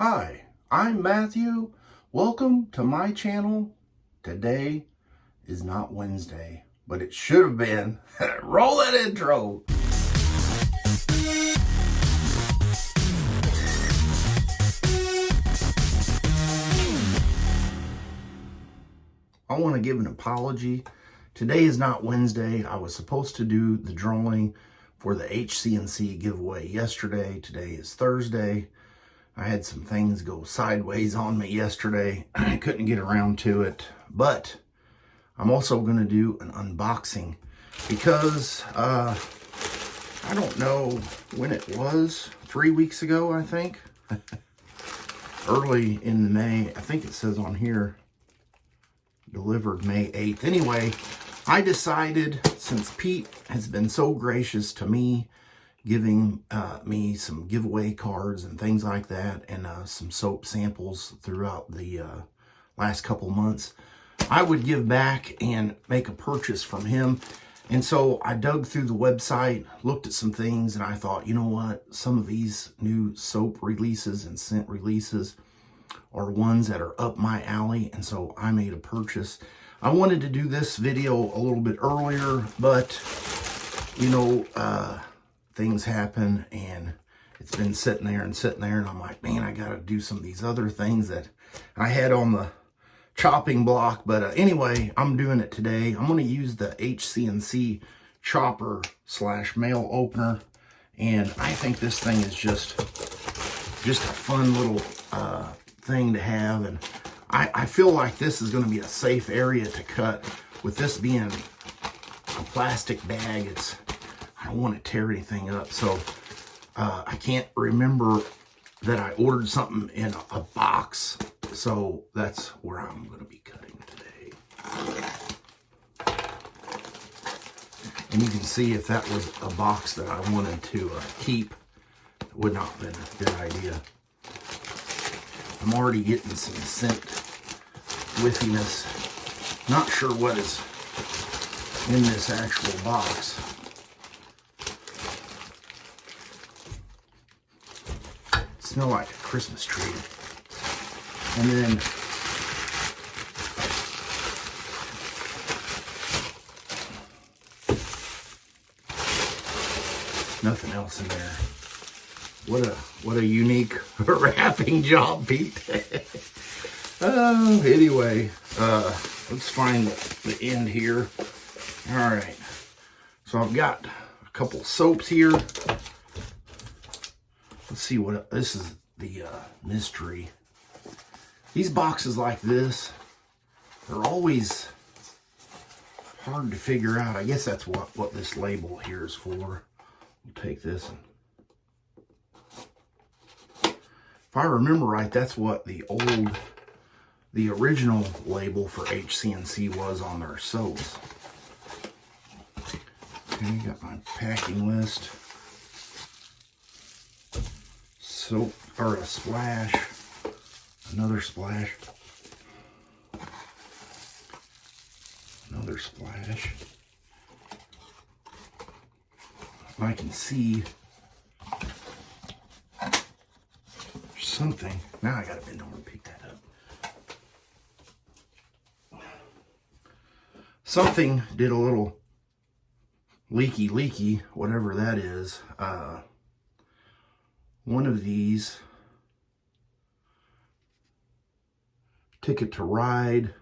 Hi, I'm Matthew. Welcome to my channel. Today is not Wednesday, but it should have been. Roll that intro. I want to give an apology. Today is not Wednesday. I was supposed to do the drawing for the HC&C giveaway yesterday. Today is Thursday. I had some things go sideways on me yesterday. I couldn't get around to it, but I'm also going to do an unboxing because I don't know when it was, 3 weeks ago, I think. Early in May, I think it says on here, delivered May 8th. Anyway, I decided, since Pete has been so gracious to me, giving me some giveaway cards and things like that, and some soap samples throughout the last couple months, I would give back and make a purchase from him. And so I dug through the website, looked at some things, and I thought, you know what, some of these new soap releases and scent releases are ones that are up my alley, and so I made a purchase. I wanted to do this video a little bit earlier, but you know, things happen, and it's been sitting there, and I'm like, man, I gotta do some of these other things that I had on the chopping block. But anyway, I'm doing it today. I'm gonna use the HC&C chopper / mail opener, and I think this thing is just a fun little thing to have. And I feel like this is going to be a safe area to cut. With this being a plastic bag, I don't want to tear anything up. So I can't remember that I ordered something in a box. So that's where I'm going to be cutting today. And you can see if that was a box that I wanted to keep, it would not have been a good idea. I'm already getting some scent whiffiness. Not sure what is in this actual box. Smell like a Christmas tree. And then nothing else in there. What a unique wrapping job, Pete. Anyway, let's find the end here. All right. So I've got a couple soaps here. Let's see what this is. The mystery. These boxes like this, they're always hard to figure out. I guess that's what this label here is for. We'll take this, and if I remember right, that's what the original label for HC&C was on their soaps. Okay, got my packing list. Soap, or a splash, another splash, another splash. I can see something. Now I gotta bend over and pick that up. Something did a little leaky, whatever that is. One of these, Ticket to Ride,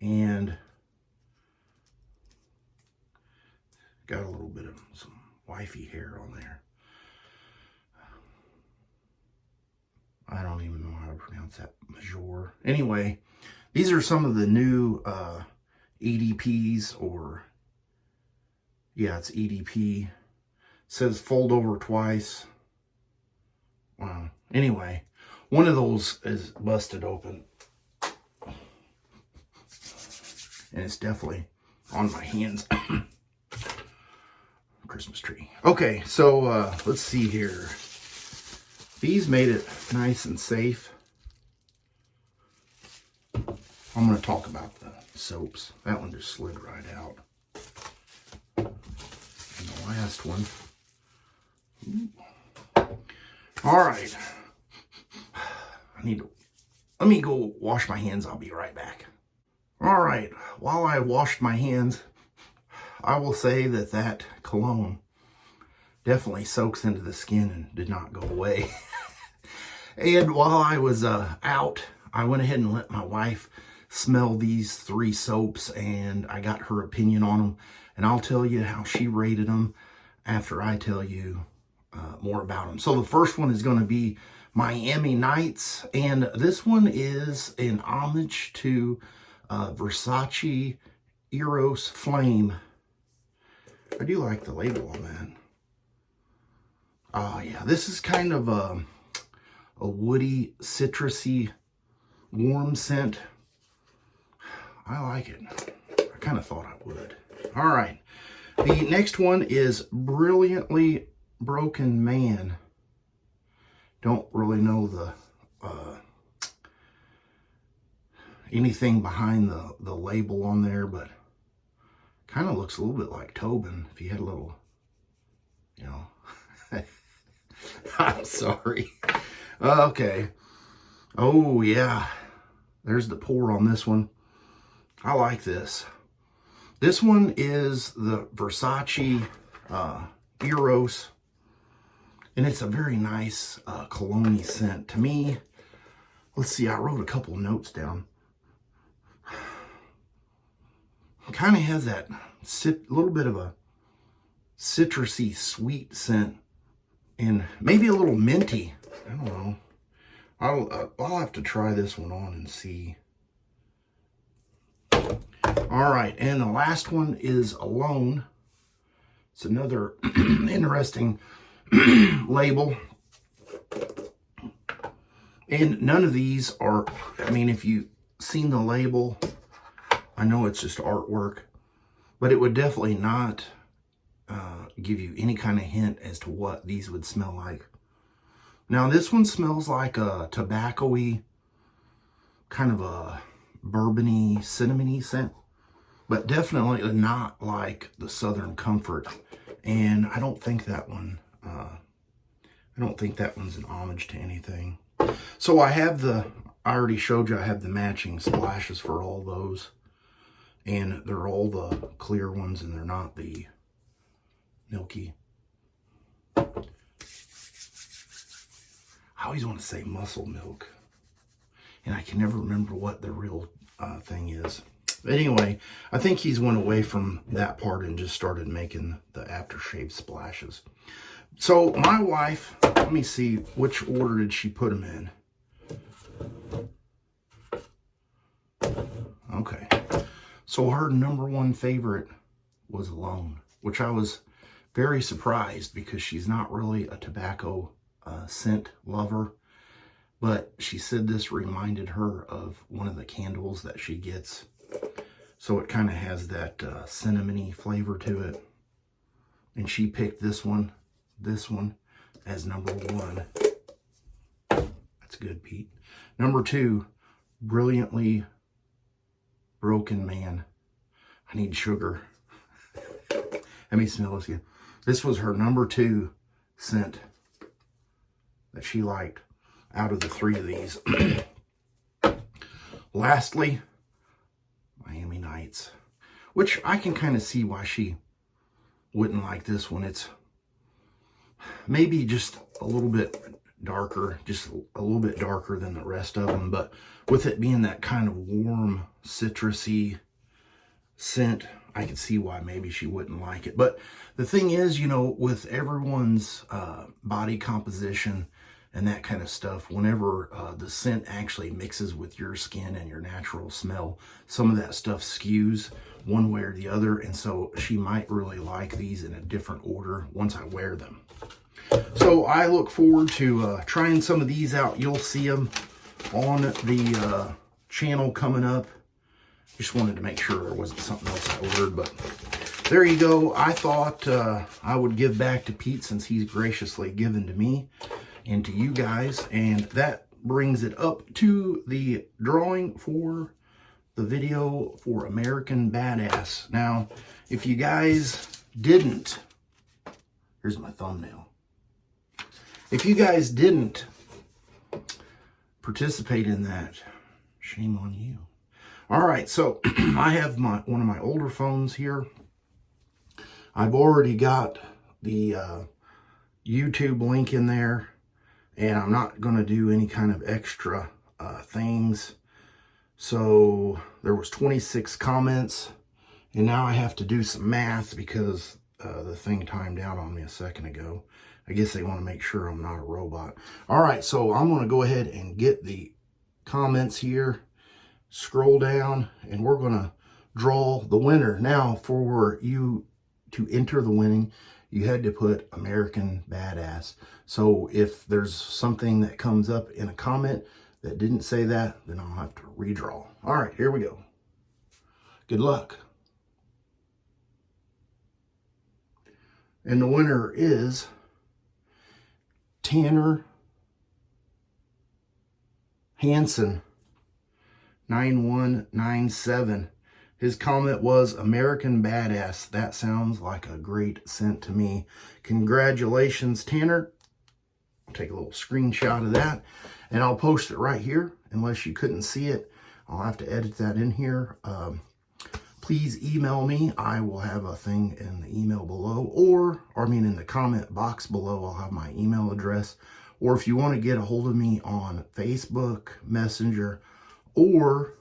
and got a little bit of some wifey hair on there. I don't even know how to pronounce that. Major. Anyway, these are some of the new EDPs, or yeah, it's EDP. It says fold over twice. Wow. Anyway, one of those is busted open, and it's definitely on my hands. Christmas tree. Okay, so let's see here. These made it nice and safe. I'm going to talk about the soaps. That one just slid right out. And the last one. Ooh. All right. let me go wash my hands. I'll be right back. All right, while I washed my hands, I will say that that cologne definitely soaks into the skin and did not go away. And while I was out, I went ahead and let my wife smell these 3 soaps, and I got her opinion on them. And I'll tell you how she rated them after I tell you more about them. So the first one is going to be Miami Nights, and this one is an homage to Versace Eros Flame. I do like the label on that. Oh yeah, this is kind of a woody, citrusy, warm scent. I like it. I kind of thought I would. All right, the next one is Brilliantly Broken Man. Don't really know the anything behind the label on there, but kind of looks a little bit like Tobin if he had a little, you know. I'm sorry. Okay. Oh yeah, there's the pour on this one. I like this. This one is the Versace Eros, and it's a very nice cologne-y scent to me. Let's see, I wrote a couple notes down. Kind of has that little bit of a citrusy, sweet scent, and maybe a little minty. I don't know. I'll have to try this one on and see. All right, and the last one is Alone. It's another interesting label. And none of these are, I mean, if you've seen the label, I know it's just artwork, but it would definitely not give you any kind of hint as to what these would smell like. Now, this one smells like a tobacco-y, kind of a bourbon-y, cinnamon-y scent, but definitely not like the Southern Comfort. And I don't think that one, one's an homage to anything. So I already showed you I have the matching splashes for all those. And they're all the clear ones, and they're not the milky. I always want to say muscle milk, and I can never remember what the real thing is. But anyway, I think he's went away from that part and just started making the aftershave splashes. So my wife, let me see, which order did she put them in? Okay. So her #1 favorite was Alone, which I was very surprised because she's not really a tobacco scent lover. But she said this reminded her of one of the candles that she gets. So it kind of has that cinnamony flavor to it. And she picked this one as #1. That's good, Pete. #2, Brilliantly Broken Man. I need sugar. Let me smell this again. This was her #2 scent that she liked out of the 3 of these. Lastly, Miami Nights, which I can kind of see why she wouldn't like this one. It's maybe just a little bit darker, just a little bit darker than the rest of them, but with it being that kind of warm, citrusy scent, I could see why maybe she wouldn't like it. But the thing is, you know, with everyone's body composition and that kind of stuff, whenever the scent actually mixes with your skin and your natural smell, some of that stuff skews one way or the other, and so she might really like these in a different order once I wear them. So I look forward to trying some of these out. You'll see them on the channel coming up. Just wanted to make sure there wasn't something else I ordered, but there you go. I thought I would give back to Pete since he's graciously given to me and to you guys, and that brings it up to the drawing for the video for American Badass. Now, if you guys didn't, here's my thumbnail. If you guys didn't participate in that. Shame on you. All right, so I have one of my older phones here. I've already got the YouTube link in there, and I'm not going to do any kind of extra things. So there was 26 comments, and now I have to do some math because the thing timed out on me a second ago. I guess they want to make sure I'm not a robot. All right, so I'm going to go ahead and get the comments here, scroll down, and we're going to draw the winner. Now, for you to enter the winning, you had to put American Badass. So if there's something that comes up in a comment that didn't say that, then I'll have to redraw. All right, here we go. Good luck. And the winner is Tanner Hansen, 9197. His comment was American Badass. That sounds like a great scent to me. Congratulations, Tanner. I'll take a little screenshot of that, and I'll post it right here. Unless you couldn't see it, I'll have to edit that in here. Please email me. I will have a thing in the email below, or I mean in the comment box below, I'll have my email address. Or if you want to get a hold of me on Facebook, Messenger, or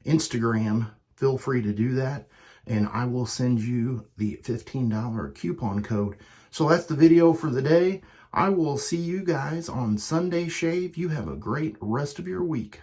Instagram, feel free to do that, and I will send you the $15 coupon code. So that's the video for the day. I will see you guys on Sunday Shave. You have a great rest of your week.